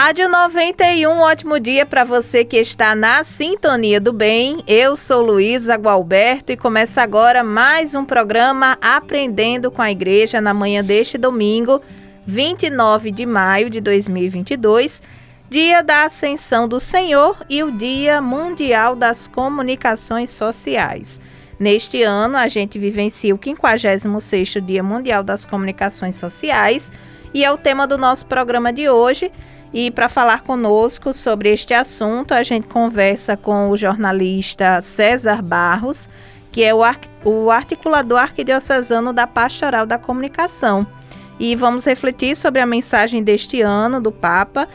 Rádio 91, ótimo dia para você que está na sintonia do bem. Eu sou Luísa Gualberto e começa agora mais um programa Aprendendo com a Igreja na manhã deste domingo, 29 de maio de 2022, dia da Ascensão do Senhor e o Dia Mundial das Comunicações Sociais. Neste ano, a gente vivencia o 56º Dia Mundial das Comunicações Sociais e é o tema do nosso programa de hoje. E para falar conosco sobre este assunto, a gente conversa com o jornalista César Barros, que é o articulador arquidiocesano da Pastoral da Comunicação. E vamos refletir sobre a mensagem deste ano do Papa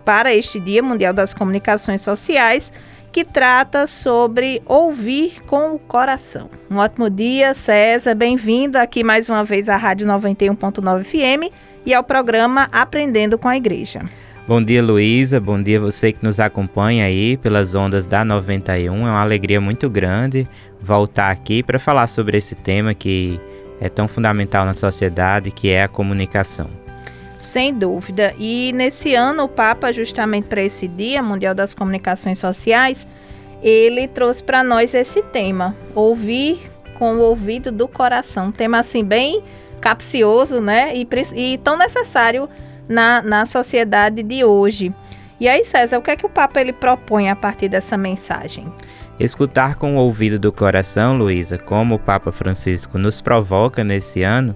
para este Dia Mundial das Comunicações Sociais, que trata sobre ouvir com o coração. Um ótimo dia, César. Bem-vindo aqui mais uma vez à Rádio 91.9 FM e ao programa Aprendendo com a Igreja. Bom dia, Luísa. Bom dia você que nos acompanha aí pelas ondas da 91. É uma alegria muito grande voltar aqui para falar sobre esse tema que é tão fundamental na sociedade, que é a comunicação. Sem dúvida. E nesse ano, o Papa, justamente para esse Dia Mundial das Comunicações Sociais, ele trouxe para nós esse tema, ouvir com o ouvido do coração. Um tema assim bem capcioso, né? E tão necessário na sociedade de hoje. E aí, César, o que é que o Papa ele propõe a partir dessa mensagem? Escutar com o ouvido do coração, Luísa, como o Papa Francisco nos provoca nesse ano,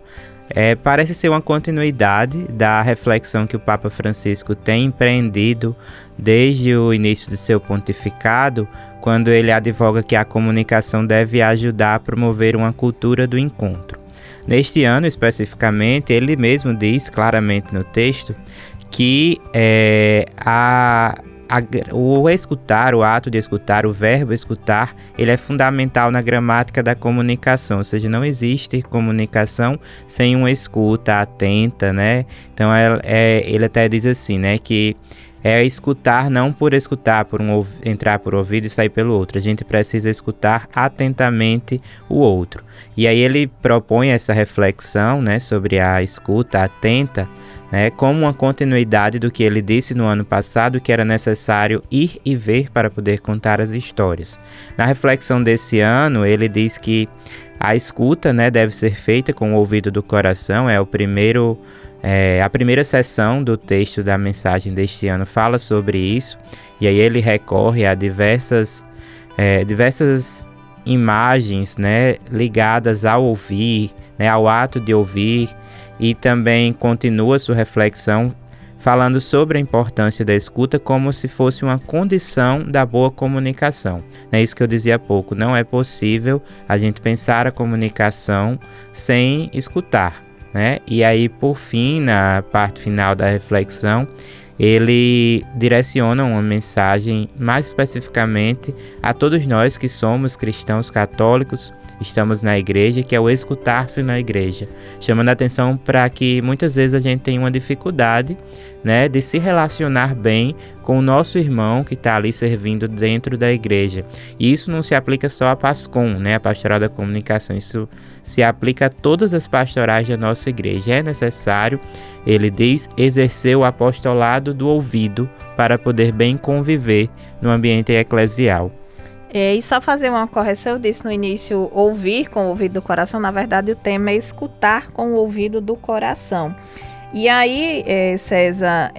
parece ser uma continuidade da reflexão que o Papa Francisco tem empreendido desde o início de seu pontificado, quando ele advoga que a comunicação deve ajudar a promover uma cultura do encontro. Neste ano, especificamente, ele mesmo diz claramente no texto que o escutar, o ato de escutar, o verbo escutar, ele é fundamental na gramática da comunicação, ou seja, não existe comunicação sem uma escuta atenta, né? Então, ele até diz assim, né, que é escutar não por escutar, entrar por ouvido e sair pelo outro. A gente precisa escutar atentamente o outro. E aí ele propõe essa reflexão, né, sobre a escuta atenta, né, como uma continuidade do que ele disse no ano passado, que era necessário ir e ver para poder contar as histórias. Na reflexão desse ano, ele diz que a escuta, né, deve ser feita com o ouvido do coração, a primeira sessão do texto da mensagem deste ano fala sobre isso, e aí ele recorre a diversas imagens, né, ligadas ao ouvir, né, ao ato de ouvir, e também continua sua reflexão falando sobre a importância da escuta como se fosse uma condição da boa comunicação. É isso que eu dizia há pouco, não é possível a gente pensar a comunicação sem escutar, né? E aí, por fim, na parte final da reflexão, ele direciona uma mensagem mais especificamente a todos nós que somos cristãos católicos, estamos na igreja, que é o escutar-se na igreja, chamando a atenção para que muitas vezes a gente tem uma dificuldade, né, de se relacionar bem com o nosso irmão que está ali servindo dentro da igreja. E isso não se aplica só à PASCOM, né, a Pastoral da Comunicação, isso se aplica a todas as pastorais da nossa igreja. É necessário, ele diz, exercer o apostolado do ouvido para poder bem conviver no ambiente eclesial. E só fazer uma correção, eu disse no início ouvir com o ouvido do coração, na verdade o tema é escutar com o ouvido do coração. E aí, César,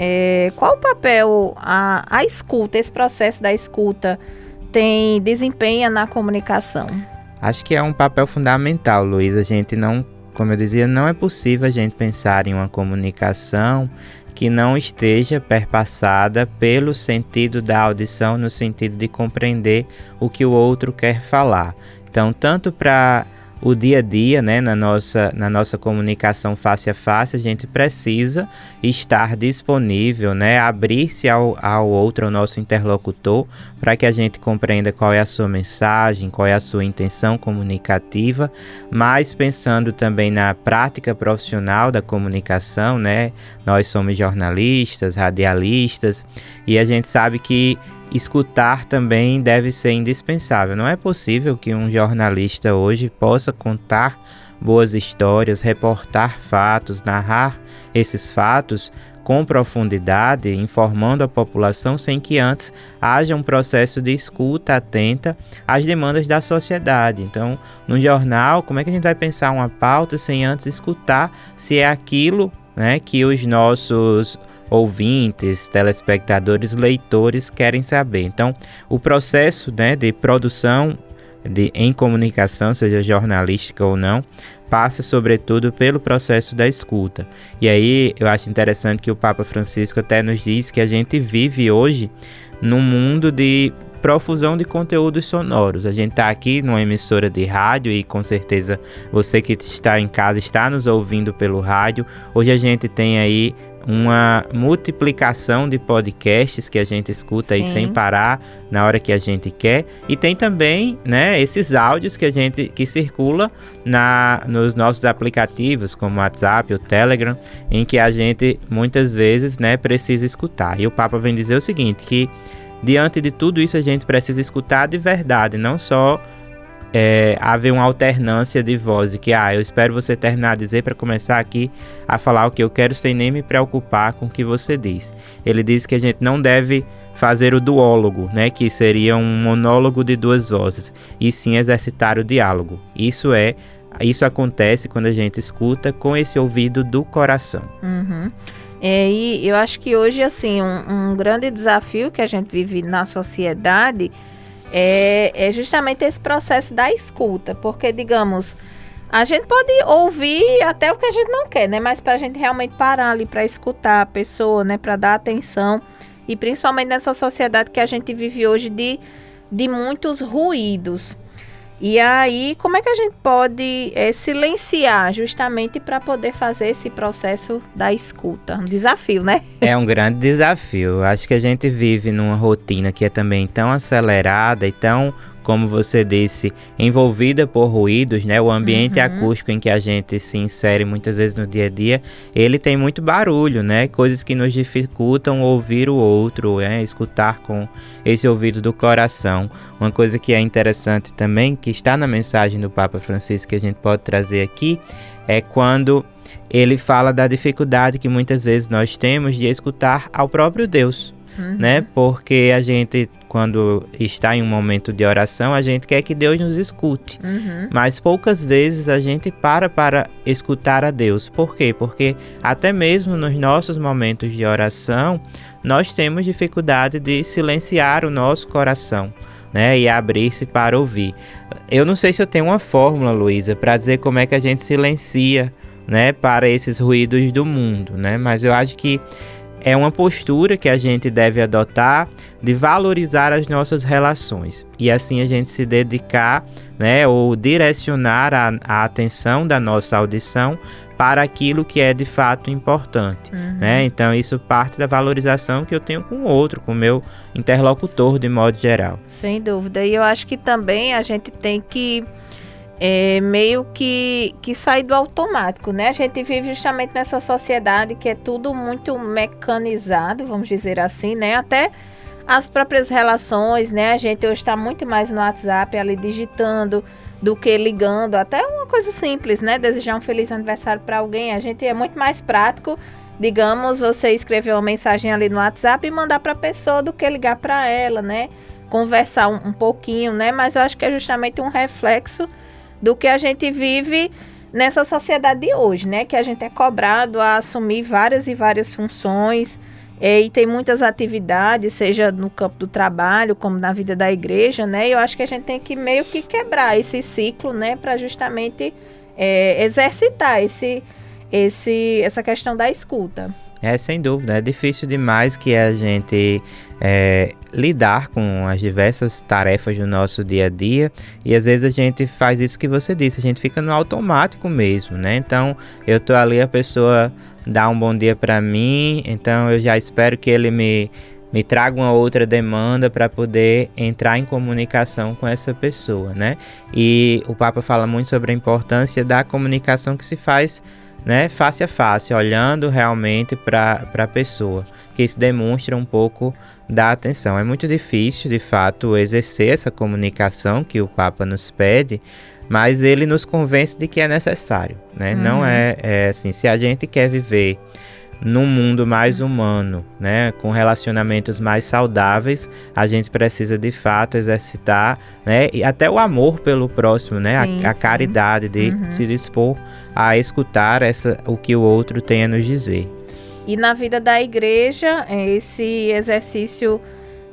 qual o papel a escuta, esse processo da escuta desempenha na comunicação? Acho que é um papel fundamental, Luiz. A gente não, como eu dizia, não é possível a gente pensar em uma comunicação que não esteja perpassada pelo sentido da audição, no sentido de compreender o que o outro quer falar. Então, tanto para o dia a dia, né, na nossa comunicação face a face, a gente precisa estar disponível, né, abrir-se ao outro, ao nosso interlocutor, para que a gente compreenda qual é a sua mensagem, qual é a sua intenção comunicativa, mas pensando também na prática profissional da comunicação, né, nós somos jornalistas, radialistas, e a gente sabe que escutar também deve ser indispensável. Não é possível que um jornalista hoje possa contar boas histórias, reportar fatos, narrar esses fatos com profundidade, informando a população sem que antes haja um processo de escuta atenta às demandas da sociedade. Então, no jornal, como é que a gente vai pensar uma pauta sem antes escutar se é aquilo, né, que os nossos ouvintes, telespectadores, leitores querem saber? Então, o processo, né, de produção em comunicação, seja jornalística ou não, passa sobretudo pelo processo da escuta. E aí eu acho interessante que o Papa Francisco até nos diz que a gente vive hoje num mundo de profusão de conteúdos sonoros. A gente está aqui numa emissora de rádio e com certeza você que está em casa está nos ouvindo pelo rádio. Hoje a gente tem aí uma multiplicação de podcasts que a gente escuta aí sem parar na hora que a gente quer, e tem também, né, esses áudios que circula nos nossos aplicativos como o WhatsApp, o Telegram, em que a gente muitas vezes, né, precisa escutar. E o Papa vem dizer o seguinte, que diante de tudo isso a gente precisa escutar de verdade, não só haver uma alternância de voz, que eu espero você terminar de dizer para começar aqui a falar o que eu quero sem nem me preocupar com o que você diz. Ele diz que a gente não deve fazer o duólogo, né, que seria um monólogo de duas vozes, e sim exercitar o diálogo. Isso acontece quando a gente escuta com esse ouvido do coração. Uhum. E eu acho que hoje, assim, um grande desafio que a gente vive na sociedade é justamente esse processo da escuta, porque, digamos, a gente pode ouvir até o que a gente não quer, né? Mas para a gente realmente parar ali para escutar a pessoa, né? Para dar atenção, e principalmente nessa sociedade que a gente vive hoje de muitos ruídos. E aí, como é que a gente pode silenciar justamente para poder fazer esse processo da escuta? Um desafio, né? É um grande desafio. Acho que a gente vive numa rotina que é também tão acelerada e tão, como você disse, envolvida por ruídos, né? O ambiente acústico em que a gente se insere muitas vezes no dia a dia, ele tem muito barulho, né? Coisas que nos dificultam ouvir o outro, escutar com esse ouvido do coração. Uma coisa que é interessante também, que está na mensagem do Papa Francisco, que a gente pode trazer aqui, é quando ele fala da dificuldade que muitas vezes nós temos de escutar ao próprio Deus. Né? Porque a gente, quando está em um momento de oração, a gente quer que Deus nos escute. Mas poucas vezes a gente para escutar a Deus. Por quê? Porque até mesmo nos nossos momentos de oração, nós temos dificuldade de silenciar o nosso coração, né? E abrir-se para ouvir. Eu não sei se eu tenho uma fórmula, Luísa, para dizer como é que a gente silencia, né, para esses ruídos do mundo, né? Mas eu acho que é uma postura que a gente deve adotar de valorizar as nossas relações e assim a gente se dedicar, né, ou direcionar a atenção da nossa audição para aquilo que é de fato importante, né? Então isso parte da valorização que eu tenho com o outro, com o meu interlocutor de modo geral. Sem dúvida. E eu acho que também a gente tem que meio que sair do automático, né? A gente vive justamente nessa sociedade que é tudo muito mecanizado, vamos dizer assim, né? Até as próprias relações, né? A gente hoje está muito mais no WhatsApp ali digitando do que ligando, até uma coisa simples, né? Desejar um feliz aniversário para alguém, a gente é muito mais prático, digamos, você escrever uma mensagem ali no WhatsApp e mandar para a pessoa do que ligar para ela, né? Conversar um pouquinho, né? Mas eu acho que é justamente um reflexo do que a gente vive nessa sociedade de hoje, né? Que a gente é cobrado a assumir várias e várias funções e tem muitas atividades, seja no campo do trabalho, como na vida da igreja, né? E eu acho que a gente tem que meio que quebrar esse ciclo, né? Para justamente exercitar essa questão da escuta. Sem dúvida, é difícil demais que a gente lidar com as diversas tarefas do nosso dia a dia e às vezes a gente faz isso que você disse, a gente fica no automático mesmo, né? Então eu tô ali, a pessoa dá um bom dia para mim, então eu já espero que ele me traga uma outra demanda para poder entrar em comunicação com essa pessoa, né? E o Papa fala muito sobre a importância da comunicação que se faz, né, face a face, olhando realmente para a pessoa, que isso demonstra um pouco da atenção. É muito difícil, de fato, exercer essa comunicação que o Papa nos pede, mas ele nos convence de que é necessário, né? Não é assim, se a gente quer viver num mundo mais humano, né, com relacionamentos mais saudáveis, a gente precisa de fato exercitar, né, e até o amor pelo próximo, né, a caridade de se dispor a escutar o que o outro tem a nos dizer. E na vida da igreja, esse exercício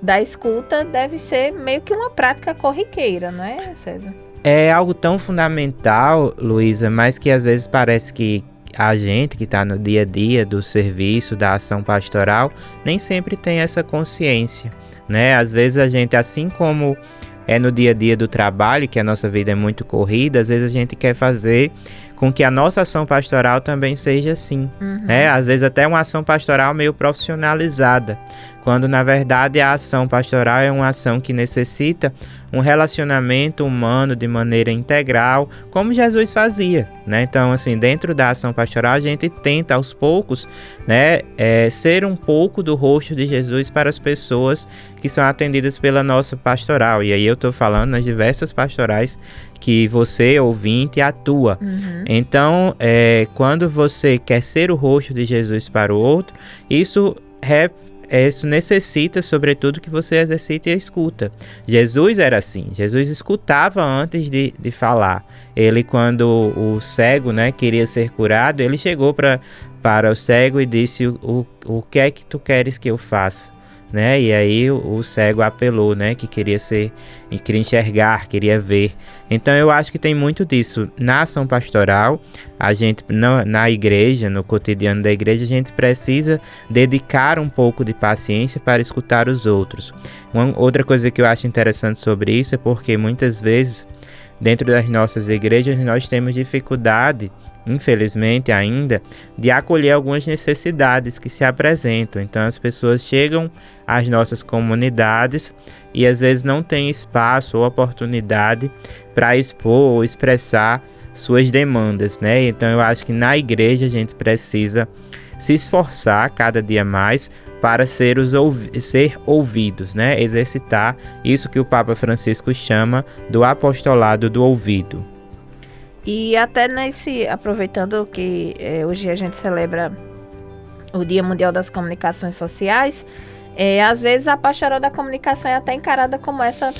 da escuta deve ser meio que uma prática corriqueira, não é, César? É algo tão fundamental, Luísa, mas que às vezes parece que a gente que está no dia a dia do serviço, da ação pastoral, nem sempre tem essa consciência, né? Às vezes a gente, assim como é no dia a dia do trabalho, que a nossa vida é muito corrida, às vezes a gente quer fazer com que a nossa ação pastoral também seja assim, né? Às vezes até uma ação pastoral meio profissionalizada, quando na verdade a ação pastoral é uma ação que necessita um relacionamento humano de maneira integral, como Jesus fazia, né? Então, assim, dentro da ação pastoral a gente tenta aos poucos, né, ser um pouco do rosto de Jesus para as pessoas que são atendidas pela nossa pastoral. E aí eu estou falando nas diversas pastorais que você, ouvinte, atua. Então, quando você quer ser o rosto de Jesus para o outro, isso necessita, sobretudo, que você exercite a escuta. Jesus era assim, Jesus escutava antes de falar. Ele, quando o cego, né, queria ser curado, ele chegou para o cego e disse, o que é que tu queres que eu faça? Né? E aí o cego apelou, né? Que queria enxergar, queria ver. Então eu acho que tem muito disso. Na ação pastoral, a gente, na igreja, no cotidiano da igreja, a gente precisa dedicar um pouco de paciência para escutar os outros. Outra coisa que eu acho interessante sobre isso é porque muitas vezes, dentro das nossas igrejas, nós temos dificuldade, infelizmente ainda, de acolher algumas necessidades que se apresentam. Então as pessoas chegam às nossas comunidades e às vezes não tem espaço ou oportunidade para expor ou expressar suas demandas, né? Então eu acho que na igreja a gente precisa se esforçar cada dia mais para ser ouvidos, né? Exercitar isso que o Papa Francisco chama do apostolado do ouvido. E até aproveitando que hoje a gente celebra o Dia Mundial das Comunicações Sociais, às vezes a pastoral da comunicação é até encarada como essa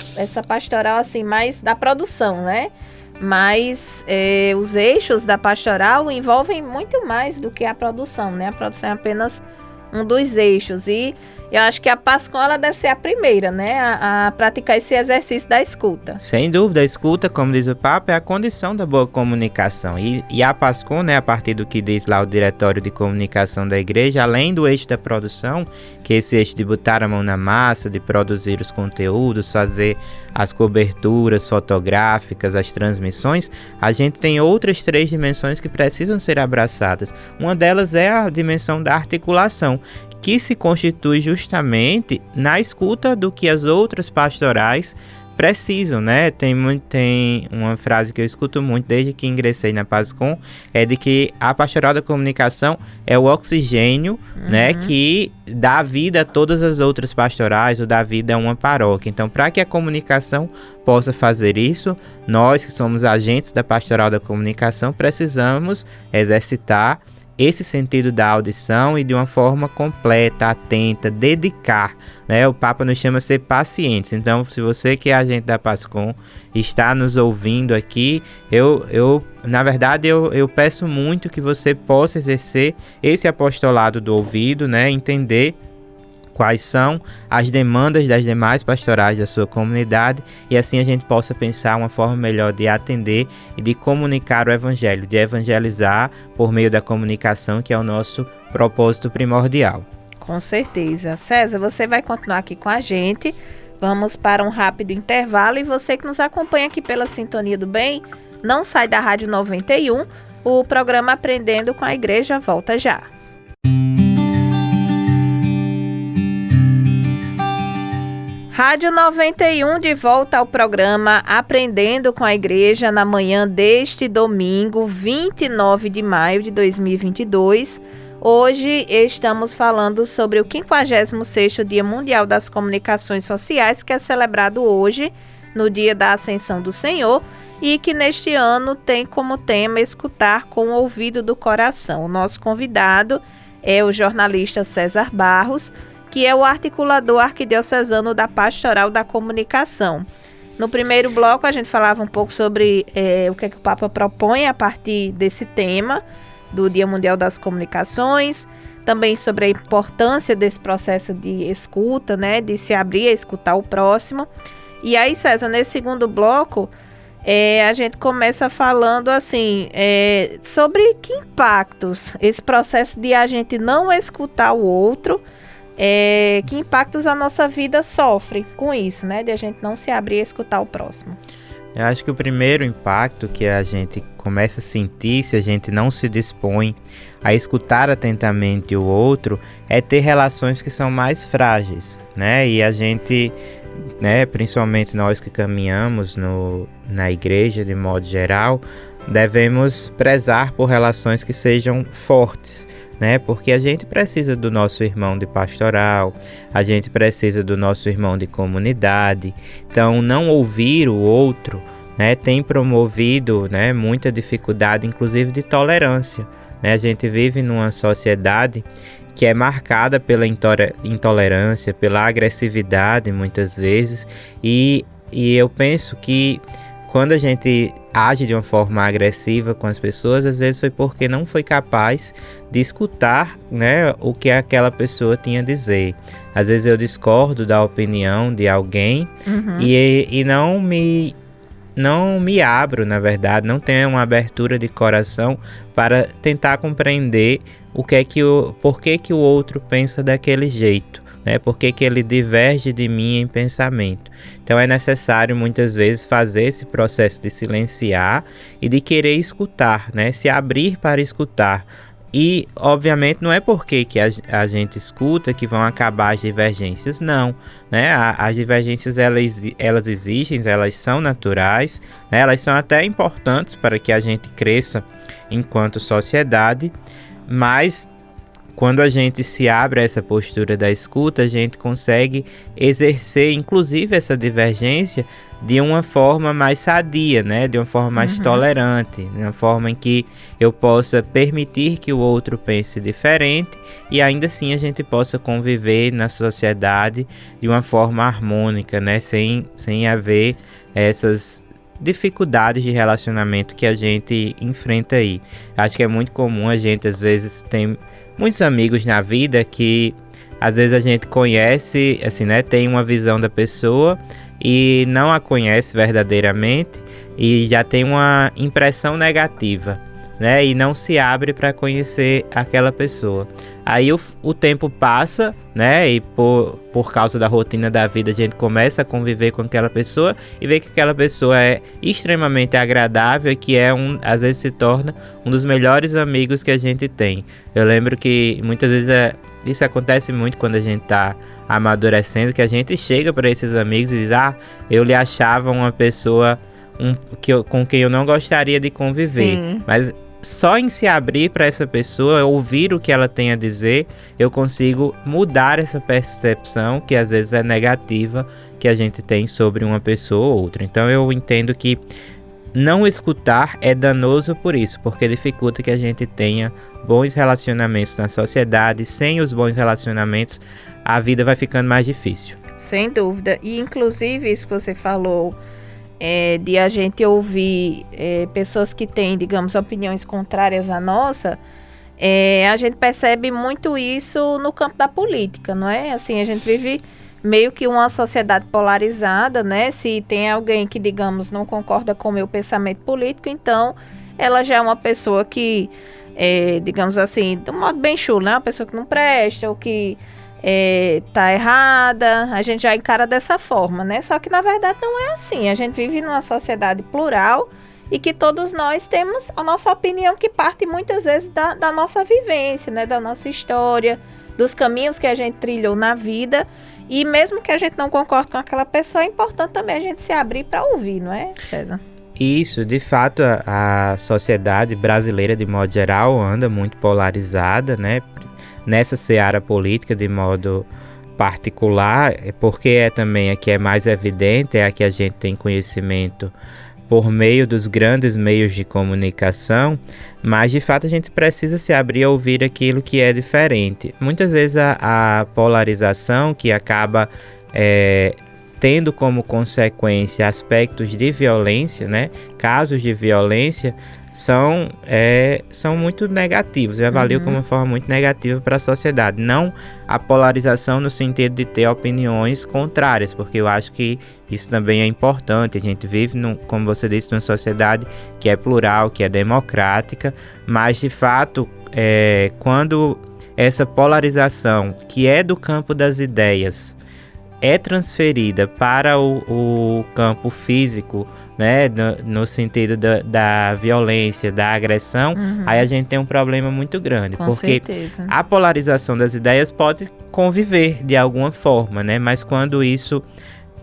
pastoral assim, mais da produção, né? Mas os eixos da pastoral envolvem muito mais do que a produção, né? A produção é apenas um dos eixos e eu acho que a PASCOM ela deve ser a primeira, né, a praticar esse exercício da escuta. Sem dúvida, a escuta, como diz o Papa, é a condição da boa comunicação. E a PASCOM, né, a partir do que diz lá o Diretório de Comunicação da Igreja, além do eixo da produção, que é esse eixo de botar a mão na massa, de produzir os conteúdos, fazer as coberturas fotográficas, as transmissões, a gente tem outras 3 dimensões que precisam ser abraçadas. Uma delas é a dimensão da articulação, que se constitui justamente na escuta do que as outras pastorais precisam, né? Tem uma frase que eu escuto muito desde que ingressei na PASCOM, é de que a pastoral da comunicação é o oxigênio, né, que dá vida a todas as outras pastorais ou dá vida a uma paróquia. Então, para que a comunicação possa fazer isso, nós que somos agentes da pastoral da comunicação precisamos exercitar esse sentido da audição e de uma forma completa, atenta, dedicar, né? O Papa nos chama a ser pacientes. Então, se você que é agente da PASCOM está nos ouvindo aqui, na verdade, eu peço muito que você possa exercer esse apostolado do ouvido, né? Entender quais são as demandas das demais pastorais da sua comunidade e assim a gente possa pensar uma forma melhor de atender e de comunicar o evangelho, de evangelizar por meio da comunicação, que é o nosso propósito primordial. Com certeza. César, você vai continuar aqui com a gente. Vamos para um rápido intervalo e você que nos acompanha aqui pela Sintonia do Bem, não sai da Rádio 91, o programa Aprendendo com a Igreja volta já. Rádio 91 de volta ao programa Aprendendo com a Igreja na manhã deste domingo, 29 de maio de 2022. Hoje estamos falando sobre o 56º Dia Mundial das Comunicações Sociais, que é celebrado hoje, no dia da Ascensão do Senhor. e que neste ano tem como tema escutar com o ouvido do coração. O nosso convidado é o jornalista César Barros, que é o articulador arquidiocesano da Pastoral da Comunicação. No primeiro bloco a gente falava um pouco sobre o que o Papa propõe a partir desse tema do Dia Mundial das Comunicações, também sobre a importância desse processo de escuta, né, de se abrir a escutar o próximo. E aí, César, nesse segundo bloco, a gente começa falando assim, sobre que impactos esse processo de a gente não escutar o outro, que impactos a nossa vida sofre com isso, né, de a gente não se abrir a escutar o próximo. Eu acho que o primeiro impacto que a gente começa a sentir se a gente não se dispõe a escutar atentamente o outro é ter relações que são mais frágeis, né? E a gente, né, principalmente nós que caminhamos na igreja de modo geral, devemos prezar por relações que sejam fortes, né? Porque a gente precisa do nosso irmão de pastoral, a gente precisa do nosso irmão de comunidade. Então, não ouvir o outro, né, tem promovido, né, muita dificuldade, inclusive de tolerância, né? A gente vive numa sociedade que é marcada pela intolerância, pela agressividade, muitas vezes, e eu penso que quando a gente age de uma forma agressiva com as pessoas, às vezes foi porque não foi capaz de escutar, né, o que aquela pessoa tinha a dizer. Às vezes eu discordo da opinião de alguém e não me abro, na verdade, não tenho uma abertura de coração para tentar compreender por que o outro pensa daquele jeito, né? Por que ele diverge de mim em pensamento. Então é necessário muitas vezes fazer esse processo de silenciar e de querer escutar, né? Se abrir para escutar. E, obviamente, não é porque que a gente escuta que vão acabar as divergências, não, né? As divergências, elas existem, elas são naturais, né? Elas são até importantes para que a gente cresça enquanto sociedade, mas quando a gente se abre a essa postura da escuta, a gente consegue exercer, inclusive, essa divergência de uma forma mais sadia, né? De uma forma mais tolerante, de uma forma em que eu possa permitir que o outro pense diferente e ainda assim a gente possa conviver na sociedade de uma forma harmônica, né? Sem haver essas dificuldades de relacionamento que a gente enfrenta aí. Acho que é muito comum a gente, às vezes, tem muitos amigos na vida que às vezes a gente conhece, assim, né, tem uma visão da pessoa e não a conhece verdadeiramente e já tem uma impressão negativa, né, e não se abre para conhecer aquela pessoa. Aí o tempo passa, né, e por causa da rotina da vida a gente começa a conviver com aquela pessoa e vê que aquela pessoa é extremamente agradável e que às vezes se torna um dos melhores amigos que a gente tem. Eu lembro que muitas vezes isso acontece muito quando a gente está amadurecendo, que a gente chega para esses amigos e diz, eu lhe achava uma pessoa com quem eu não gostaria de conviver. Sim. Mas só em se abrir para essa pessoa, ouvir o que ela tem a dizer, eu consigo mudar essa percepção que às vezes é negativa que a gente tem sobre uma pessoa ou outra. Então eu entendo que não escutar é danoso por isso, porque dificulta que a gente tenha bons relacionamentos na sociedade. Sem os bons relacionamentos, a vida vai ficando mais difícil. Sem dúvida. E inclusive isso que você falou, de a gente ouvir pessoas que têm, digamos, opiniões contrárias à nossa, a gente percebe muito isso no campo da política, não é? Assim, a gente vive meio que uma sociedade polarizada, né? Se tem alguém que, digamos, não concorda com o meu pensamento político, então ela já é uma pessoa que, digamos assim, de um modo bem chulo, né? Uma pessoa que não presta ou que tá errada, a gente já encara dessa forma, né? Só que na verdade não é assim. A gente vive numa sociedade plural e que todos nós temos a nossa opinião, que parte muitas vezes da nossa vivência, né? Da nossa história, dos caminhos que a gente trilhou na vida. E mesmo que a gente não concorde com aquela pessoa, é importante também a gente se abrir para ouvir, não é, César? Isso, de fato, a sociedade brasileira, de modo geral, anda muito polarizada, né? Nessa seara política, de modo particular, porque também a que é mais evidente, é a que a gente tem conhecimento por meio dos grandes meios de comunicação, mas de fato a gente precisa se abrir a ouvir aquilo que é diferente. Muitas vezes a polarização, que acaba tendo como consequência aspectos de violência, né, casos de violência, são muito negativos. Eu avalio como uma forma muito negativa para a sociedade. Não a polarização no sentido de ter opiniões contrárias, porque eu acho que isso também é importante. A gente vive, como você disse, numa sociedade que é plural, que é democrática, mas de fato, quando essa polarização, que é do campo das ideias, é transferida para o campo físico, né, no sentido da violência, da agressão, aí a gente tem um problema muito grande. Com porque certeza. A polarização das ideias pode conviver de alguma forma, né, mas quando isso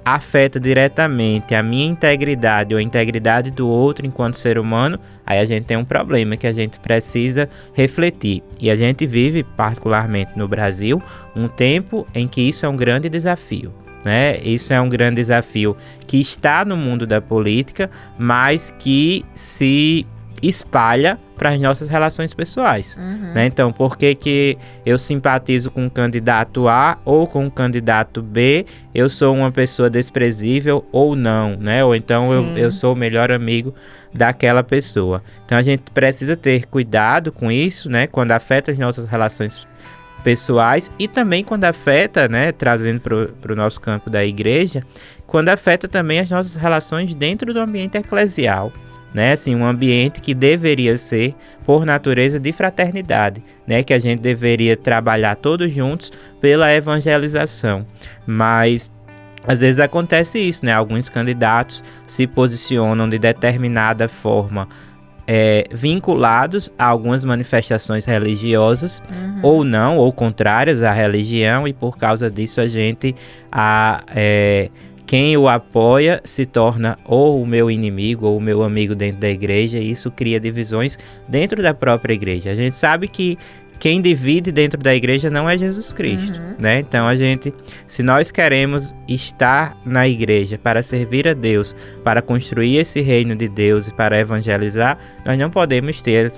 afeta diretamente a minha integridade ou a integridade do outro enquanto ser humano, aí a gente tem um problema que a gente precisa refletir. E a gente vive, particularmente no Brasil, um tempo em que isso é um grande desafio, né? Isso é um grande desafio que está no mundo da política, mas que se espalha para as nossas relações pessoais, né? Então, por que eu simpatizo com o candidato A ou com o candidato B? Eu sou uma pessoa desprezível ou não, né? Ou então eu sou o melhor amigo daquela pessoa. Então, a gente precisa ter cuidado com isso, né? Quando afeta as nossas relações pessoais e também quando afeta, né, trazendo para o nosso campo da igreja, quando afeta também as nossas relações dentro do ambiente eclesial, né, assim, um ambiente que deveria ser, por natureza, de fraternidade, né, que a gente deveria trabalhar todos juntos pela evangelização, mas às vezes acontece isso, né, alguns candidatos se posicionam de determinada forma, vinculados a algumas manifestações religiosas ou não, ou contrárias à religião, e por causa disso a gente, quem o apoia se torna ou o meu inimigo ou o meu amigo dentro da igreja, e isso cria divisões dentro da própria igreja. A gente sabe que quem divide dentro da igreja não é Jesus Cristo, né? Então se nós queremos estar na igreja para servir a Deus, para construir esse reino de Deus e para evangelizar, nós não podemos ter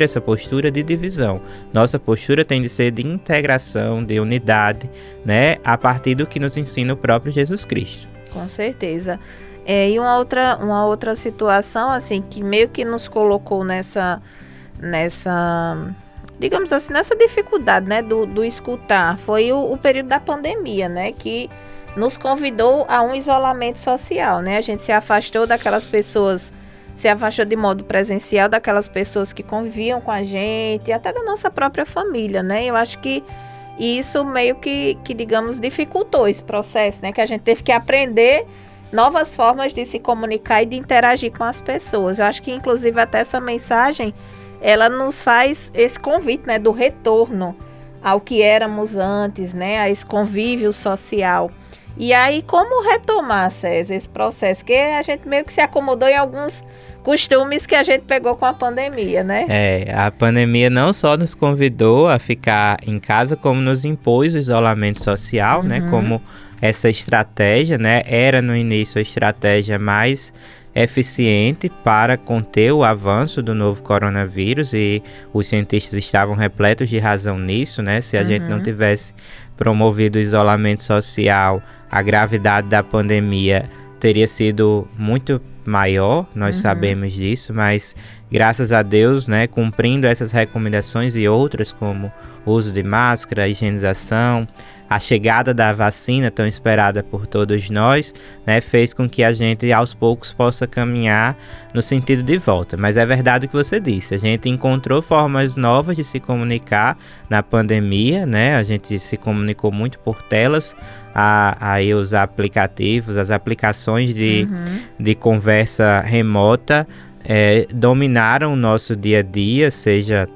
essa postura de divisão. Nossa postura tem de ser de integração, de unidade, né? A partir do que nos ensina o próprio Jesus Cristo. Com certeza. E uma outra situação, assim, que meio que nos colocou nessa digamos assim, nessa dificuldade, né, do escutar, foi o período da pandemia, né, que nos convidou a um isolamento social, né, a gente se afastou daquelas pessoas, se afastou de modo presencial daquelas pessoas que conviviam com a gente, até da nossa própria família, né, eu acho que isso meio que digamos, dificultou esse processo, né, que a gente teve que aprender novas formas de se comunicar e de interagir com as pessoas. Eu acho que, inclusive, até essa mensagem ela nos faz esse convite, né, do retorno ao que éramos antes, né, a esse convívio social. E aí, como retomar, César, esse processo? Que a gente meio que se acomodou em alguns costumes que a gente pegou com a pandemia, né? A pandemia não só nos convidou a ficar em casa, como nos impôs o isolamento social, né, como essa estratégia, né, era no início a estratégia mais eficiente para conter o avanço do novo coronavírus, e os cientistas estavam repletos de razão nisso, né? Se a gente não tivesse promovido o isolamento social, a gravidade da pandemia teria sido muito maior, nós sabemos disso, mas graças a Deus, né, cumprindo essas recomendações e outras como o uso de máscara, higienização, a chegada da vacina tão esperada por todos nós, né, fez com que a gente aos poucos possa caminhar no sentido de volta. Mas é verdade o que você disse, a gente encontrou formas novas de se comunicar na pandemia, né, a gente se comunicou muito por telas, aí os aplicativos, as aplicações de conversa remota dominaram o nosso dia a dia, seja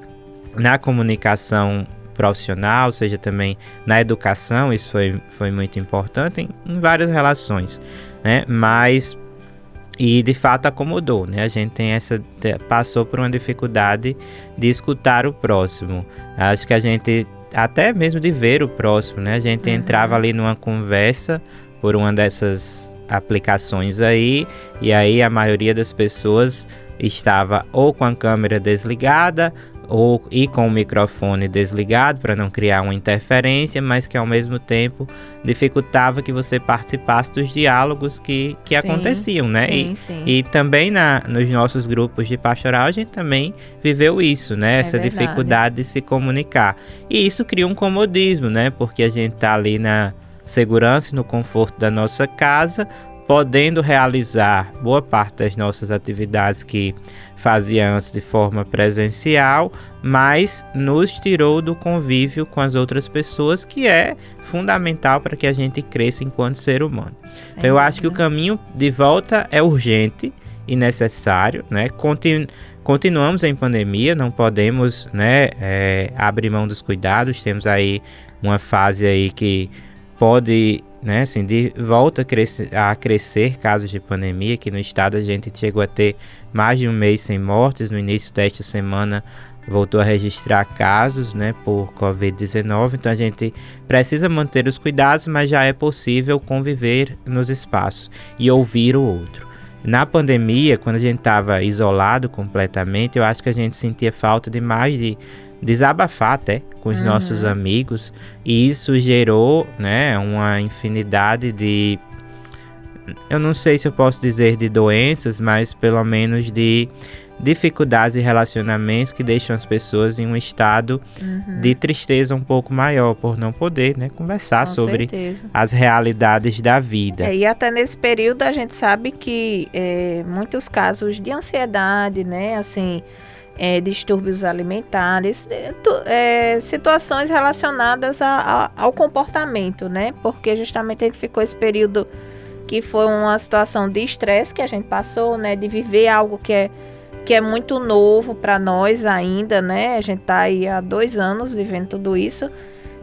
na comunicação profissional, seja também na educação. Isso foi muito importante em várias relações, né? Mas, e de fato acomodou, né? A gente passou por uma dificuldade de escutar o próximo. Acho que a gente, até mesmo de ver o próximo, né? A gente entrava ali numa conversa por uma dessas aplicações aí, e aí a maioria das pessoas estava ou com a câmera desligada e com o microfone desligado para não criar uma interferência, mas que ao mesmo tempo dificultava que você participasse dos diálogos que aconteciam, né? Sim. E também nos nossos grupos de pastoral a gente também viveu isso, né? Essa verdade. dificuldade de se comunicar. E isso cria um comodismo, né? Porque a gente está ali na segurança e no conforto da nossa casa, podendo realizar boa parte das nossas atividades que fazia antes de forma presencial, mas nos tirou do convívio com as outras pessoas, que é fundamental para que a gente cresça enquanto ser humano. Então, eu acho que o caminho de volta é urgente e necessário, né? Continuamos em pandemia, não podemos, né, abrir mão dos cuidados. Temos aí uma fase aí que pode, né, assim, de volta a crescer casos de pandemia. Aqui no estado a gente chegou a ter mais de um mês sem mortes. No início desta semana voltou a registrar casos, né, por Covid-19. Então a gente precisa manter os cuidados, mas já é possível conviver nos espaços e ouvir o outro. Na pandemia, quando a gente estava isolado completamente, eu acho que a gente sentia falta demais de desabafar até com os nossos amigos, e isso gerou, né, uma infinidade de, eu não sei se eu posso dizer de doenças, mas pelo menos de dificuldades e relacionamentos que deixam as pessoas em um estado de tristeza um pouco maior, por não poder, né, conversar sobre as realidades da vida. E até nesse período a gente sabe que muitos casos de ansiedade, né, assim, distúrbios alimentares, situações relacionadas ao comportamento, né? Porque justamente a gente ficou esse período que foi uma situação de estresse que a gente passou, né? De viver algo que é muito novo para nós ainda, né? A gente tá aí há 2 anos vivendo tudo isso,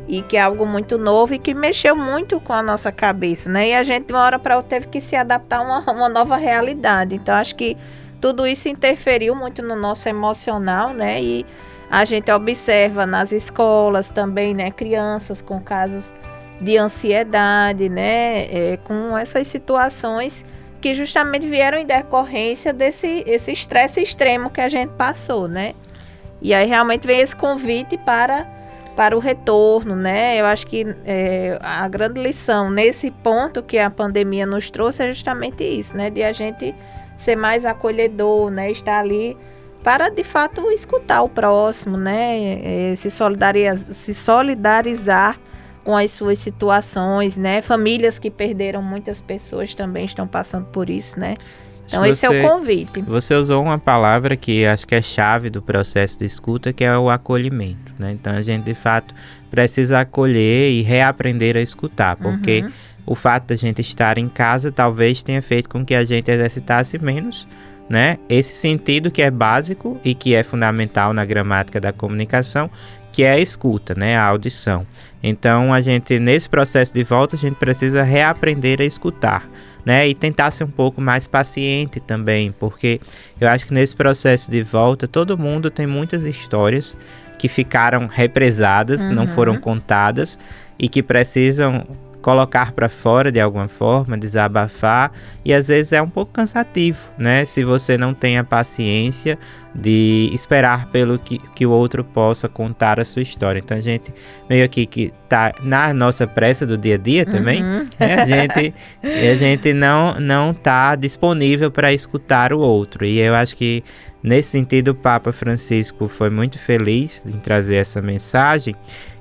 e que é algo muito novo e que mexeu muito com a nossa cabeça, né? E a gente de uma hora para outra teve que se adaptar a uma nova realidade. Então acho que tudo isso interferiu muito no nosso emocional, né? E a gente observa nas escolas também, né? Crianças com casos de ansiedade, né? Com essas situações que justamente vieram em decorrência desse estresse extremo que a gente passou, né? E aí realmente vem esse convite para o retorno, né? Eu acho que a grande lição nesse ponto que a pandemia nos trouxe é justamente isso, né? De a gente ser mais acolhedor, né? Estar ali para, de fato, escutar o próximo, né? Se solidarizar com as suas situações, né? Famílias que perderam muitas pessoas também estão passando por isso, né? Então esse é o convite. Você usou uma palavra que acho que é chave do processo de escuta, que é o acolhimento, né? Então a gente, de fato, precisa acolher e reaprender a escutar, porque o fato da gente estar em casa talvez tenha feito com que a gente exercitasse menos, né, esse sentido que é básico e que é fundamental na gramática da comunicação, que é a escuta, né, a audição. Então, a gente, nesse processo de volta, a gente precisa reaprender a escutar, né, e tentar ser um pouco mais paciente também, porque eu acho que nesse processo de volta, todo mundo tem muitas histórias que ficaram represadas, não foram contadas, e que precisam colocar para fora de alguma forma, desabafar, e às vezes é um pouco cansativo, né? Se você não tem a paciência de esperar pelo que o outro possa contar a sua história. Então a gente meio aqui que tá na nossa pressa do dia a dia também, né? a gente não tá disponível para escutar o outro. E eu acho que nesse sentido o Papa Francisco foi muito feliz em trazer essa mensagem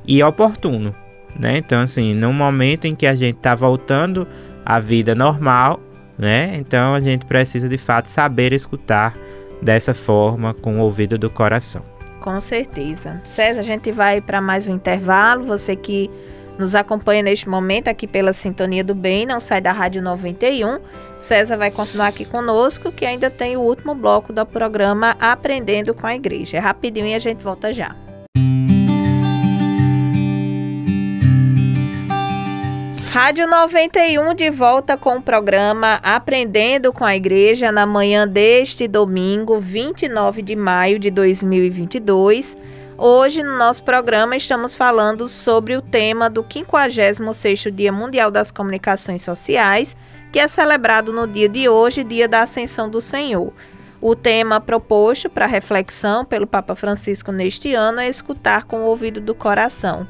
e oportuno, né? Então, assim, no momento em que a gente está voltando à vida normal, né? Então a gente precisa de fato saber escutar dessa forma, com o ouvido do coração. Com certeza. César, a gente vai para mais um intervalo. Você que nos acompanha neste momento aqui pela Sintonia do Bem, não sai da Rádio 91. César vai continuar aqui conosco, que ainda tem o último bloco do programa Aprendendo com a Igreja. É rapidinho e a gente volta já. Rádio 91 de volta com o programa Aprendendo com a Igreja na manhã deste domingo, 29 de maio de 2022. Hoje no nosso programa estamos falando sobre o tema do 56º Dia Mundial das Comunicações Sociais, que é celebrado no dia de hoje, dia da Ascensão do Senhor. O tema proposto para reflexão pelo Papa Francisco neste ano é escutar com o ouvido do coração.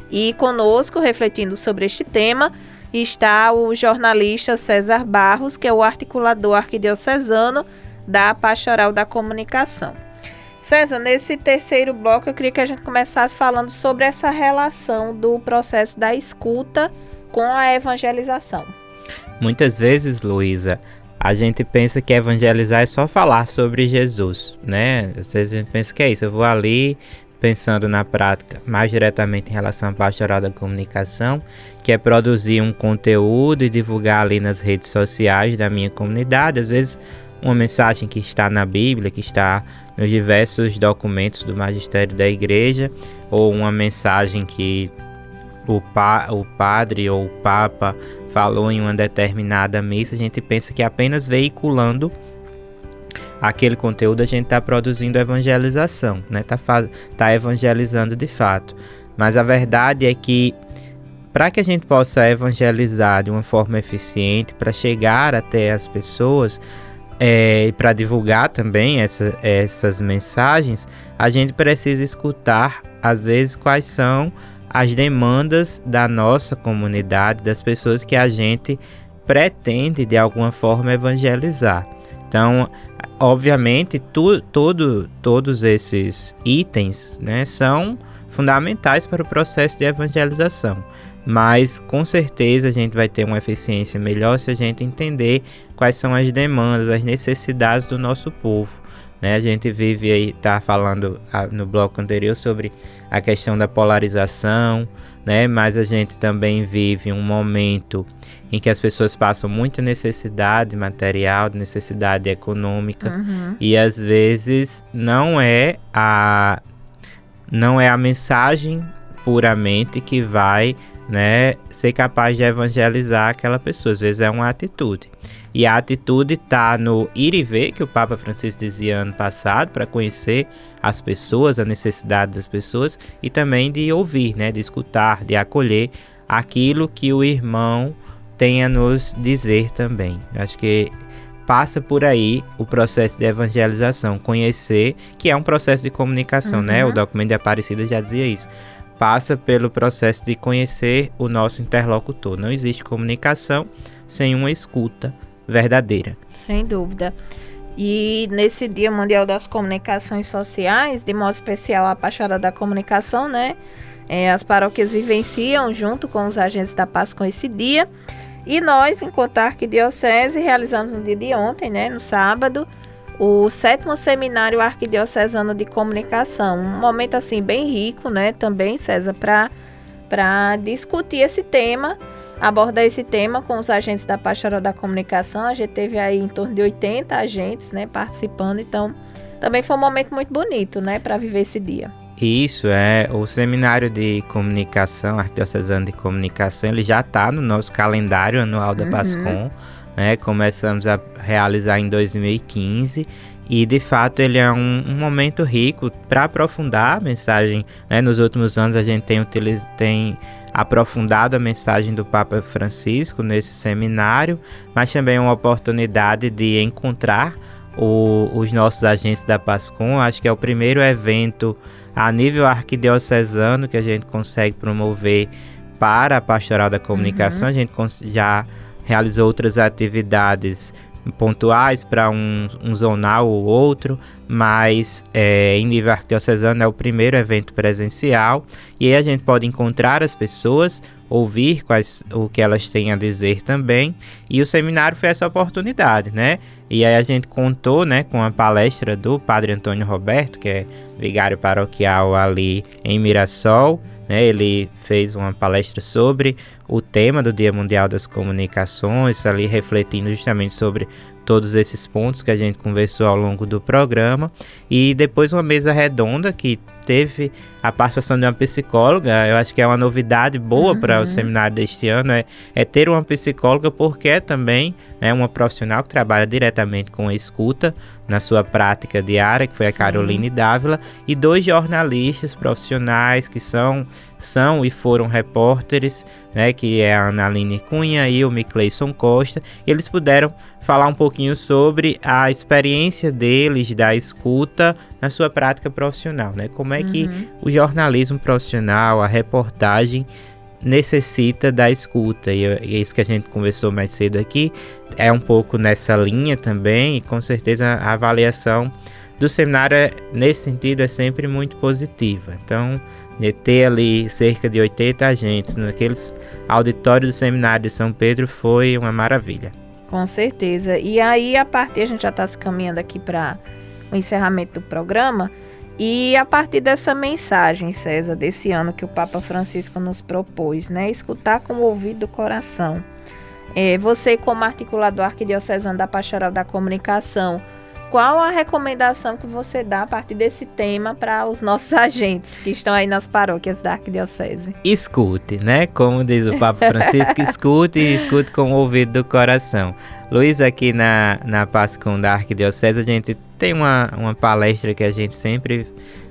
E conosco, refletindo sobre este tema, está o jornalista César Barros, que é o articulador arquidiocesano da Pastoral da Comunicação. César, nesse terceiro bloco eu queria que a gente começasse falando sobre essa relação do processo da escuta com a evangelização. Muitas vezes, Luísa, a gente pensa que evangelizar é só falar sobre Jesus, né? Às vezes a gente pensa que é isso, eu vou ali pensando na prática mais diretamente em relação à Pastoral da Comunicação, que é produzir um conteúdo e divulgar ali nas redes sociais da minha comunidade, às vezes uma mensagem que está na Bíblia, que está nos diversos documentos do magistério da igreja, ou uma mensagem que o padre ou o papa falou em uma determinada missa. A gente pensa que apenas veiculando aquele conteúdo a gente está produzindo evangelização, né? Tá evangelizando de fato. Mas a verdade é que para que a gente possa evangelizar de uma forma eficiente, para chegar até as pessoas, e para divulgar também essas mensagens, a gente precisa escutar, às vezes, quais são as demandas da nossa comunidade, das pessoas que a gente pretende, de alguma forma, evangelizar. Então, obviamente, todos esses itens, né, são fundamentais para o processo de evangelização. Mas, com certeza, a gente vai ter uma eficiência melhor se a gente entender quais são as demandas, as necessidades do nosso povo, né? A gente vive aí, está falando no bloco anterior sobre a questão da polarização, né? Mas a gente também vive um momento em que as pessoas passam muita necessidade material, necessidade econômica, e às vezes não é a mensagem puramente que vai, né, ser capaz de evangelizar aquela pessoa. Às vezes é uma atitude. E a atitude está no ir e ver, que o Papa Francisco dizia ano passado, para conhecer as pessoas, a necessidade das pessoas, e também de ouvir, né, de escutar, de acolher aquilo que o irmão tem a nos dizer também. Acho que passa por aí o processo de evangelização, conhecer, que é um processo de comunicação, né? O documento de Aparecida já dizia isso. Passa pelo processo de conhecer o nosso interlocutor. Não existe comunicação sem uma escuta verdadeira. Sem dúvida. E nesse Dia Mundial das Comunicações Sociais, de modo especial a Pastoral da Comunicação, né? As paróquias vivenciam junto com os agentes da paz com esse dia. E nós, enquanto arquidiocese, realizamos no dia de ontem, né, no sábado, o 7º Seminário Arquidiocesano de Comunicação. Um momento assim bem rico, né, também, César, para discutir esse tema, abordar esse tema com os agentes da Pastoral da Comunicação. A gente teve aí em torno de 80 agentes, né, participando, então também foi um momento muito bonito, né, para viver esse dia. Isso, o Seminário de Comunicação, Arquidiocesano de Comunicação, ele já está no nosso calendário anual da PASCOM, né? Começamos a realizar em 2015 e, de fato, ele é um momento rico para aprofundar a mensagem, né? Nos últimos anos a gente tem aprofundado a mensagem do Papa Francisco nesse seminário, mas também é uma oportunidade de encontrar os nossos agentes da PASCOM. Acho que é o primeiro evento a nível arquidiocesano que a gente consegue promover para a Pastoral da Comunicação. A gente já realizou outras atividades pontuais para um zonal ou outro, mas em nível arquidiocesano é o primeiro evento presencial, e aí a gente pode encontrar as pessoas, ouvir o que elas têm a dizer também, e o seminário foi essa oportunidade, né? E aí a gente contou, né, com a palestra do Padre Antônio Roberto, que é vigário paroquial ali em Mirassol, né? Ele fez uma palestra sobre o tema do Dia Mundial das Comunicações, ali refletindo justamente sobre todos esses pontos que a gente conversou ao longo do programa, e depois uma mesa redonda que teve a participação de uma psicóloga. Eu acho que é uma novidade boa para o seminário deste ano, é ter uma psicóloga, porque é também, né, uma profissional que trabalha diretamente com a escuta, na sua prática diária, que foi a Caroline Dávila, e 2 jornalistas profissionais que são e foram repórteres, né, que é a Analine Cunha e o Micleison Costa. E eles puderam falar um pouquinho sobre a experiência deles da escuta na sua prática profissional, né? Como é que o jornalismo profissional, a reportagem necessita da escuta, e é isso que a gente conversou mais cedo aqui, é um pouco nessa linha também, e com certeza a avaliação do seminário nesse sentido é sempre muito positiva. Então, ter ali cerca de 80 agentes naqueles auditórios do seminário de São Pedro foi uma maravilha. Com certeza. E aí, a gente já está se caminhando aqui para o encerramento do programa, e a partir dessa mensagem, César, desse ano que o Papa Francisco nos propôs, né, escutar com o ouvido do coração. Você, como articulador arquidiocesano da Pastoral da Comunicação, qual a recomendação que você dá a partir desse tema para os nossos agentes que estão aí nas paróquias da Arquidiocese? Escute, né? Como diz o Papa Francisco, escute com o ouvido do coração. Luiz, aqui na PASCOM da Arquidiocese, a gente tem uma palestra que a gente sempre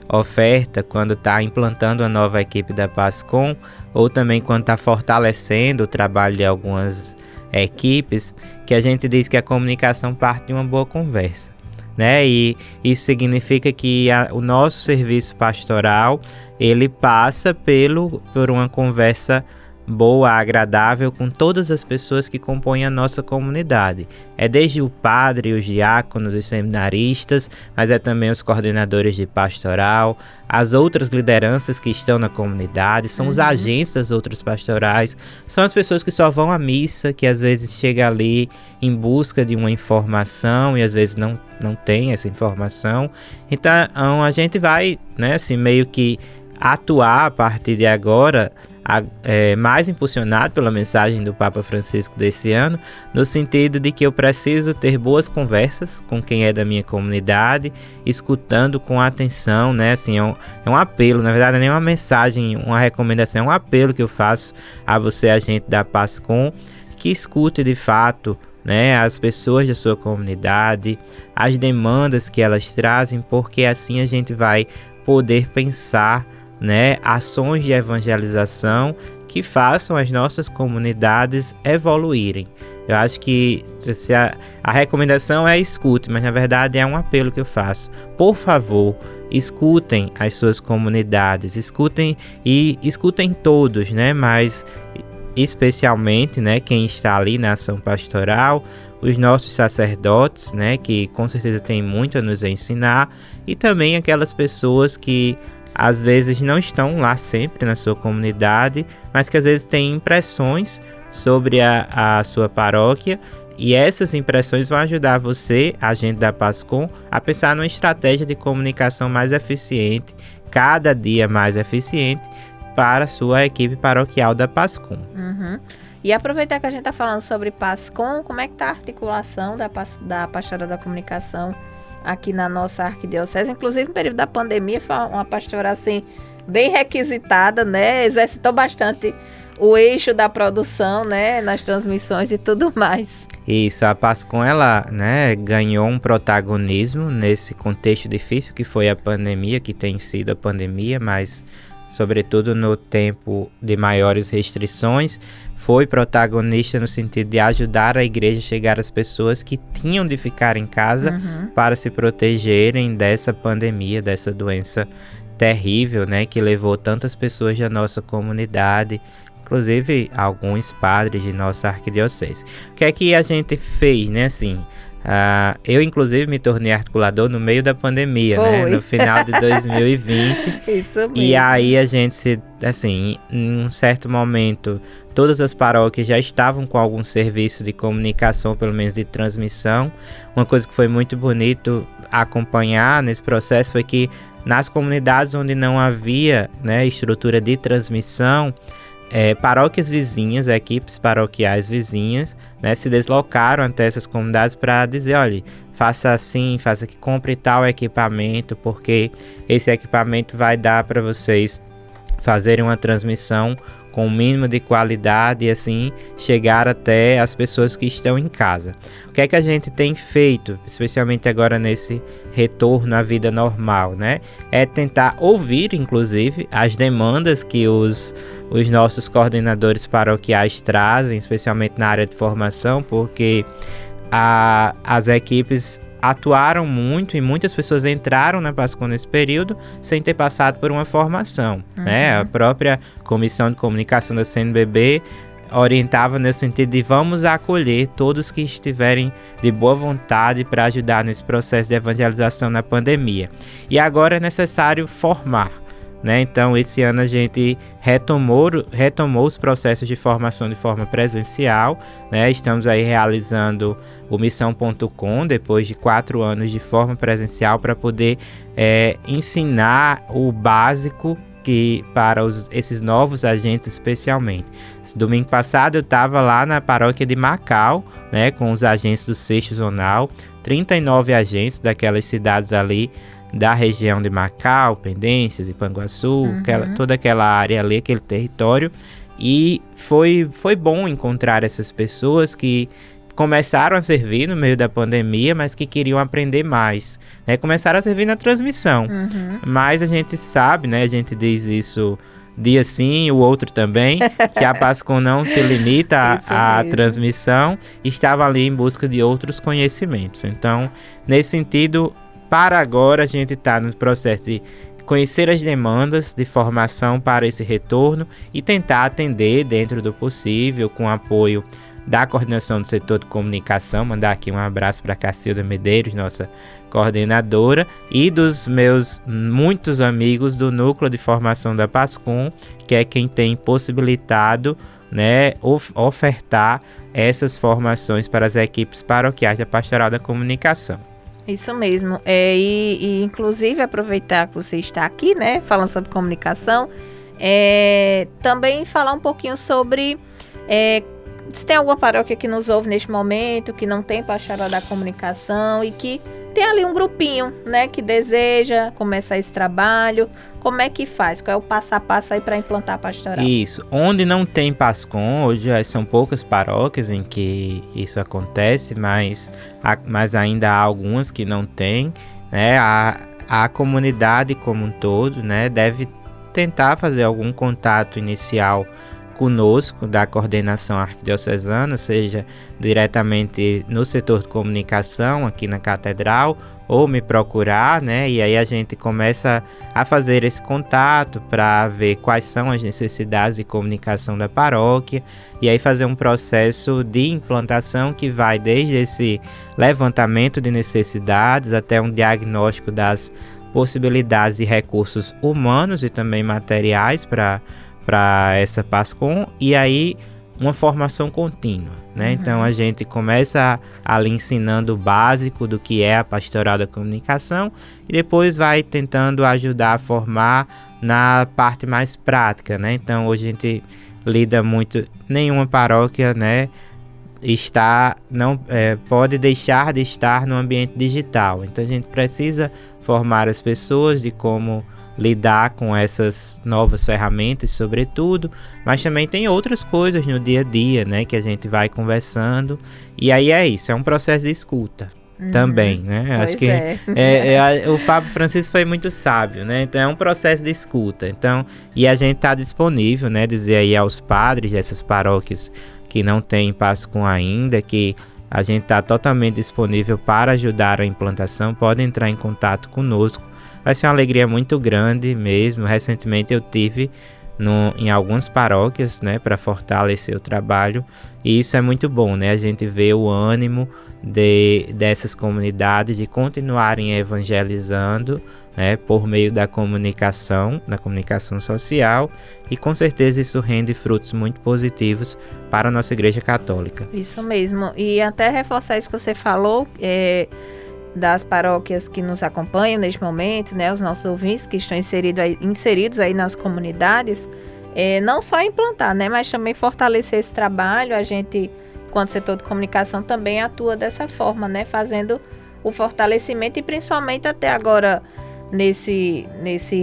oferta quando está implantando a nova equipe da PASCOM, ou também quando está fortalecendo o trabalho de algumas equipes, que a gente diz que a comunicação parte de uma boa conversa, né? E isso significa que o nosso serviço pastoral, ele passa por uma conversa boa, agradável com todas as pessoas que compõem a nossa comunidade. É desde o padre, os diáconos, os seminaristas, mas é também os coordenadores de pastoral, as outras lideranças que estão na comunidade, são os agentes das outras pastorais, são as pessoas que só vão à missa, que às vezes chega ali em busca de uma informação e às vezes não tem essa informação. Então a gente vai, né, assim, meio que atuar a partir de agora, mais impulsionado pela mensagem do Papa Francisco desse ano, no sentido de que eu preciso ter boas conversas com quem é da minha comunidade, escutando com atenção, né? Assim, é um apelo, na verdade não é nem uma mensagem, uma recomendação, é um apelo que eu faço a você, agente da PASCOM, que escute de fato, né, as pessoas da sua comunidade, as demandas que elas trazem, porque assim a gente vai poder pensar, né, ações de evangelização que façam as nossas comunidades evoluírem. Eu acho que a recomendação é escute, mas na verdade é um apelo que eu faço. Por favor, escutem as suas comunidades, escutem todos, né, mas especialmente, né, quem está ali na ação pastoral, os nossos sacerdotes, né, que com certeza têm muito a nos ensinar, e também aquelas pessoas que às vezes não estão lá sempre na sua comunidade, mas que às vezes têm impressões sobre a sua paróquia, e essas impressões vão ajudar você, agente da PASCOM, a pensar numa estratégia de comunicação mais eficiente, cada dia mais eficiente, para a sua equipe paroquial da PASCOM. E aproveitar que a gente está falando sobre PASCOM, como é que está a articulação da Pastoral da Comunicação aqui na nossa arquidiocese? Inclusive no período da pandemia foi uma pastoral assim, bem requisitada, né? Exercitou bastante o eixo da produção, né? Nas transmissões e tudo mais. Isso, a PASCOM, ela, né, ganhou um protagonismo nesse contexto difícil que foi a pandemia, que tem sido a pandemia, mas sobretudo no tempo de maiores restrições, foi protagonista no sentido de ajudar a igreja a chegar às pessoas que tinham de ficar em casa para se protegerem dessa pandemia, dessa doença terrível, né, que levou tantas pessoas da nossa comunidade, inclusive alguns padres de nossa arquidiocese. O que é que a gente fez, né, assim? Eu inclusive me tornei articulador no meio da pandemia, né, no final de 2020. Isso mesmo. E aí a gente, assim, em um certo momento, todas as paróquias já estavam com algum serviço de comunicação, pelo menos de transmissão. Uma coisa que foi muito bonito acompanhar nesse processo foi que nas comunidades onde não havia, né, estrutura de transmissão, paróquias vizinhas, equipes paroquiais vizinhas, né, se deslocaram até essas comunidades para dizer, olha, faça assim, faça que compre tal equipamento, porque esse equipamento vai dar para vocês fazerem uma transmissão com o mínimo de qualidade e assim chegar até as pessoas que estão em casa. O que é que a gente tem feito, especialmente agora nesse retorno à vida normal, né? É tentar ouvir, inclusive, as demandas que os nossos coordenadores paroquiais trazem, especialmente na área de formação, porque as equipes atuaram muito e muitas pessoas entraram na PASCOM nesse período sem ter passado por uma formação, né? A própria Comissão de Comunicação da CNBB orientava nesse sentido de vamos acolher todos que estiverem de boa vontade para ajudar nesse processo de evangelização na pandemia. E agora é necessário formar, né? Então, esse ano a gente retomou os processos de formação de forma presencial, né? Estamos aí realizando o Missão.com depois de 4 anos de forma presencial para poder ensinar o básico para esses novos agentes especialmente. Domingo passado eu estava lá na paróquia de Macau, né, com os agentes do Sexto Zonal, 39 agentes daquelas cidades ali da região de Macau, Pendências, Ipanguaçu, toda aquela área ali, aquele território, e foi bom encontrar essas pessoas que começaram a servir no meio da pandemia, mas que queriam aprender mais, né? Começaram a servir na transmissão, mas a gente sabe, né? A gente diz isso dia sim, o outro também, que a PASCOM não se limita à transmissão, estava ali em busca de outros conhecimentos. Então, nesse sentido, para agora a gente está no processo de conhecer as demandas de formação para esse retorno e tentar atender dentro do possível, com apoio da coordenação do setor de comunicação, mandar aqui um abraço para a Cacilda Medeiros, nossa coordenadora, e dos meus muitos amigos do núcleo de formação da PASCOM, que é quem tem possibilitado, né, ofertar essas formações para as equipes paroquiais da Pastoral da Comunicação. Isso mesmo, e inclusive aproveitar que você está aqui, né, falando sobre comunicação, também falar um pouquinho sobre se tem alguma paróquia que nos ouve neste momento, que não tem Pastoral da Comunicação e que tem ali um grupinho, né, que deseja começar esse trabalho. Como é que faz? Qual é o passo a passo aí para implantar a pastoral? Isso. Onde não tem PASCOM, hoje já são poucas paróquias em que isso acontece, mas ainda há algumas que não têm, né? A comunidade como um todo, né, deve tentar fazer algum contato inicial conosco da coordenação arquidiocesana, seja diretamente no setor de comunicação aqui na Catedral, ou me procurar, né? E aí a gente começa a fazer esse contato para ver quais são as necessidades de comunicação da paróquia, e aí fazer um processo de implantação que vai desde esse levantamento de necessidades até um diagnóstico das possibilidades e recursos humanos e também materiais para essa PASCOM, e aí uma formação contínua, né? Então a gente começa ali ensinando o básico do que é a Pastoral da Comunicação e depois vai tentando ajudar a formar na parte mais prática, né? Então hoje a gente lida muito, nenhuma paróquia, né, pode deixar de estar no ambiente digital, então a gente precisa formar as pessoas de como lidar com essas novas ferramentas, sobretudo, mas também tem outras coisas no dia a dia, né, que a gente vai conversando, e aí é isso, é um processo de escuta também, né, acho que o Papa Francisco foi muito sábio, né, então é um processo de escuta, então, e a gente está disponível, né, dizer aí aos padres dessas paróquias que não têm PASCOM ainda, que a gente está totalmente disponível para ajudar a implantação, pode entrar em contato conosco. Vai ser uma alegria muito grande mesmo. Recentemente eu tive em algumas paróquias, né, para fortalecer o trabalho, e isso é muito bom, né? A gente vê o ânimo dessas comunidades de continuarem evangelizando, né, por meio da comunicação social, e com certeza isso rende frutos muito positivos para a nossa Igreja Católica. Isso mesmo, e até reforçar isso que você falou, das paróquias que nos acompanham neste momento, né, os nossos ouvintes que estão inseridos aí nas comunidades, não só implantar, né, mas também fortalecer esse trabalho. A gente, enquanto setor de comunicação, também atua dessa forma, né, fazendo o fortalecimento e principalmente até agora nesse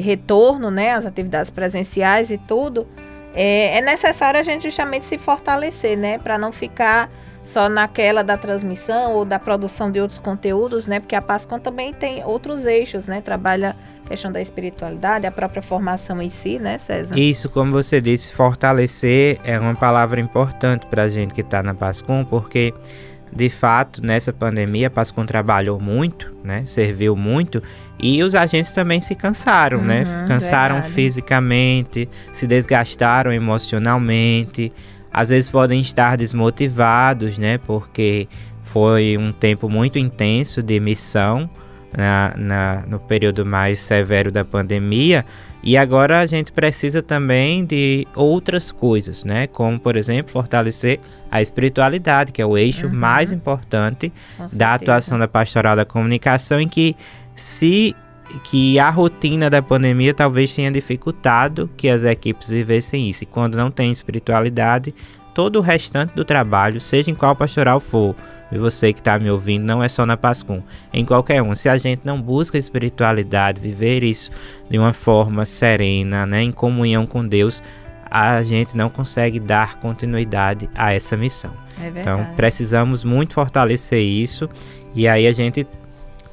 retorno, né, às atividades presenciais e tudo, é necessário a gente justamente se fortalecer, né? Para não ficar só naquela da transmissão ou da produção de outros conteúdos, né? Porque a PASCOM também tem outros eixos, né? Trabalha a questão da espiritualidade, a própria formação em si, né, César? Isso, como você disse, fortalecer é uma palavra importante para a gente que está na PASCOM, porque de fato, nessa pandemia, a PASCOM trabalhou muito, né? Serviu muito, e os agentes também se cansaram, né? Cansaram verdade. fisicamente, se desgastaram emocionalmente, às vezes podem estar desmotivados, né? Porque foi um tempo muito intenso de missão no período mais severo da pandemia. E agora a gente precisa também de outras coisas, né? Como, por exemplo, fortalecer a espiritualidade, que é o eixo mais importante da atuação da Pastoral da Comunicação, em que a rotina da pandemia talvez tenha dificultado que as equipes vivessem isso. E quando não tem espiritualidade, todo o restante do trabalho, seja em qual pastoral for, e você que está me ouvindo, não é só na PASCOM, em qualquer um. Se a gente não busca espiritualidade, viver isso de uma forma serena, né, em comunhão com Deus, a gente não consegue dar continuidade a essa missão. Então, precisamos muito fortalecer isso, e aí a gente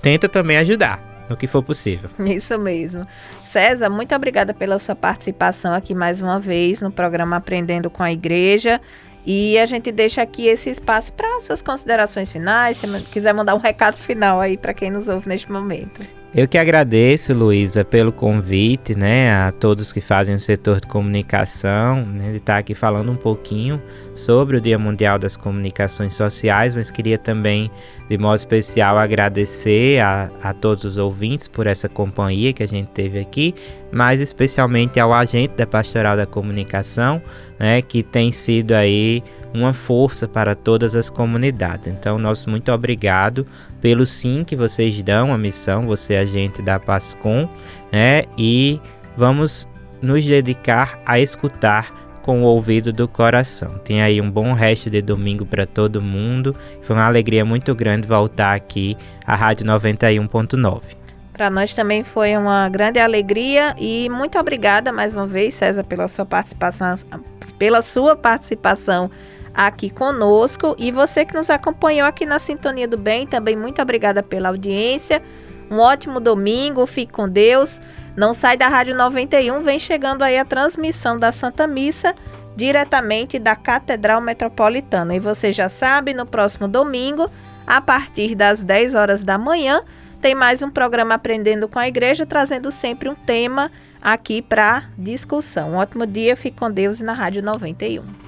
tenta também ajudar no que for possível. Isso mesmo. César, muito obrigada pela sua participação aqui mais uma vez no programa Aprendendo com a Igreja. E a gente deixa aqui esse espaço para suas considerações finais, se quiser mandar um recado final aí para quem nos ouve neste momento. Eu que agradeço, Luísa, pelo convite, né, a todos que fazem o setor de comunicação, né, de estar aqui falando um pouquinho sobre o Dia Mundial das Comunicações Sociais, mas queria também, de modo especial, agradecer a todos os ouvintes por essa companhia que a gente teve aqui, mas especialmente ao agente da Pastoral da Comunicação, né, que tem sido aí uma força para todas as comunidades. Então, nosso muito obrigado pelo sim que vocês dão à missão, você agente da PASCOM, né? E vamos nos dedicar a escutar com o ouvido do coração. Tenha aí um bom resto de domingo para todo mundo. Foi uma alegria muito grande voltar aqui à Rádio 91.9. Para nós também foi uma grande alegria e muito obrigada mais uma vez, César, pela sua participação aqui conosco, e você que nos acompanhou aqui na Sintonia do Bem, também muito obrigada pela audiência. Um ótimo domingo, fique com Deus. Não sai da Rádio 91, vem chegando aí a transmissão da Santa Missa diretamente da Catedral Metropolitana. E você já sabe, no próximo domingo, a partir das 10 horas da manhã, tem mais um programa Aprendendo com a Igreja, trazendo sempre um tema aqui para discussão. Um ótimo dia, fique com Deus e na Rádio 91.